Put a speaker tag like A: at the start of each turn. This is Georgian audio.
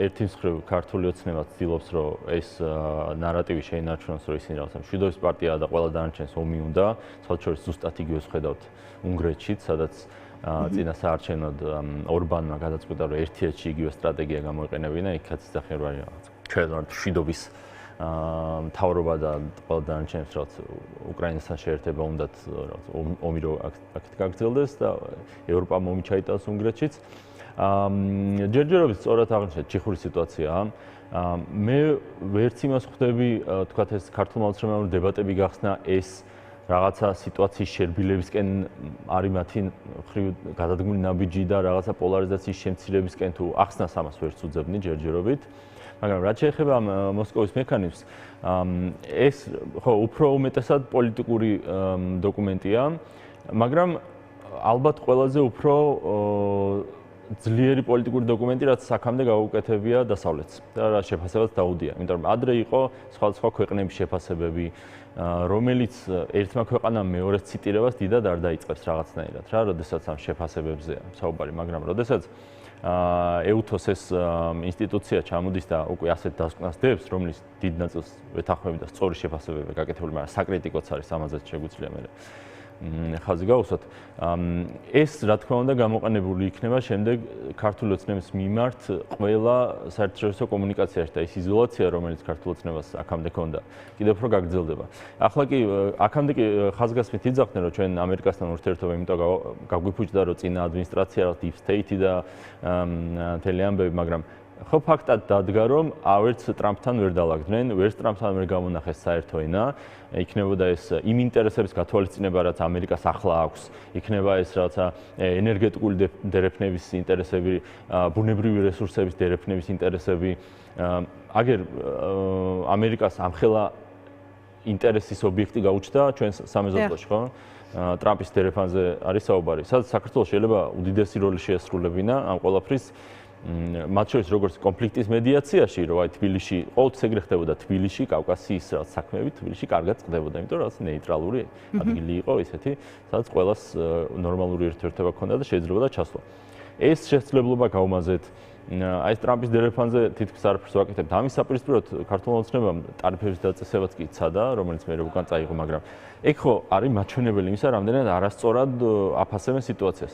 A: ერთი მხრივ ქართული ოცნება ცდილობს, რომ ეს ნარატივი შეინარჩუნოს, რომ ისინი რაღაცა მშვიდობის პარტიაა და ყველა დანარჩენს ომი უნდა, სხვადასხვა ზუსტად იგივეს ხედავთ უნგრეთშიც, სადაც წინა საარჩევნოდ ორბანმა გადაწყვიტა, რომ ერთიეთში იგივე სტრატეგია გამოიყენებინა, იქაც იძახიან, რომ ჩვენ ვართ მშვიდობის მთავრობა და ყველა დანარჩენს რაც უკრაინასთან შეერთება უნდათ ომი რო აქეთ გაგრძელდეს და ევროპა ომი ჩაიტანოს უნგრეთშიც. ჯერჯერობით სწორად აღნიშნეთ ჩიხური სიტუაციაა. მე ვერც იმას ხვდები, თქვათ ეს ქართულმა ოცნებამ დებატები გახსნა ეს რაღაცა სიტუაციის შერბილებისკენ არის მათი მხრივ გადადგმული ნაბიჯი და რაღაცა პოლარიზაციის შემცირებისკენ თუ ახსნას ამას ვერც უძებნი ჯერჯერობით. მაგრამ რაც შეეხება მოსკოვის მექანიზმს, ეს ხო უფრო უმეტესად პოლიტიკური დოკუმენტია, მაგრამ ალბათ ყველაზე უფრო ძლიერი პოლიტიკური დოკუმენტი, რაც აქამდე გაუკეთებია დასავლეთს და რა შეფასებაც დაუდია. იმიტომ რომ ადრე იყო სხვადასხვა ქვეყნების შეფასებები, რომელიც ერთმა ქვეყანამ მეორეს ციტირებას დიდად არ დაიწყებს რაღაცნაირად, რა, როდესაც ამ შეფასებებზეა საუბარი, მაგრამ როდესაც ეუთოს ეს ინსტიტუცია ჩამოდის და უკვე ასეთ დასკვნას დებს, რომლის დიდ ნაწილს ვეთანხმები და სწორი შეფასებებია გაკეთებული, მაგრამ საკრიტიკოც არის ამაზეც შეგვიძლია მე ხაზი გავუსვათ. ეს რა თქმა უნდა გამოყენებული იქნება შემდეგ ქართული ოცნების მიმართ ყველა საერთაშორისო კომუნიკაციაში და ის იზოლაცია, რომელიც ქართულ ოცნებას აქამდე ჰქონდა, კიდევ უფრო გაგრძელდება. ახლა კი აქამდე კი ხაზგასმით იძახდნენ, რომ ჩვენ ამერიკასთან ურთიერთობა იმიტომ გაგვიფუჭდა, რომ წინა ადმინისტრაცია deep state და მთელი ამბები, მაგრამ ხო ფაქტად დადგა, რომ ავერც ტრამპთან ვერ დაალაგდნენ, ვერც ტრამპთან ვერ გამონახეს საერთო ენა, იქნებოდა ეს იმ ინტერესების გათვალისწინება, რაც ამერიკას ახლა აქვს, იქნება ეს რაღაცა ენერგეტიკული დერეფნების ინტერესები, ბუნებრივი რესურსების დერეფნების ინტერესები, აგერ ამერიკას ამხელა ინტერესის ობიექტი გაუჩნდა ჩვენ სამეზობლოში, ხო? ტრამპის დერეფანზე არის საუბარი. სადაც საქართველოს შეიძლება უდიდესი როლი შეასრულებინა ამ ყველაფრის მათ შორის როგორც კონფლიქტის მედიაციაში, რომ აი თბილისში ყოველთვის ეგრე ხდებოდა თბილისში, კავკასიის რაღაც საქმეები თბილისში კარგად წყდებოდა, იმიტომ რომ რაღაც ნეიტრალური ადგილი იყო ისეთი, სადაც ყველას ნორმალური ურთიერთობა ჰქონდა და შეიძლებოდა ჩასვლა. ეს შესაძლებლობა გავუმაზეთ. აი ტრამპის დერეფანზე თითქმის არაფერს ვაკეთებთ. ამის საპირისპიროდ ქართულმა ოცნებამ ტარიფების დაწესებაც კი იცადა, რომელიც მე უკან წაიღო, მაგრამ ეგ ხო არის მაჩვენებელი იმისა, რამდენად არასწორად აფასებენ სიტუაციას.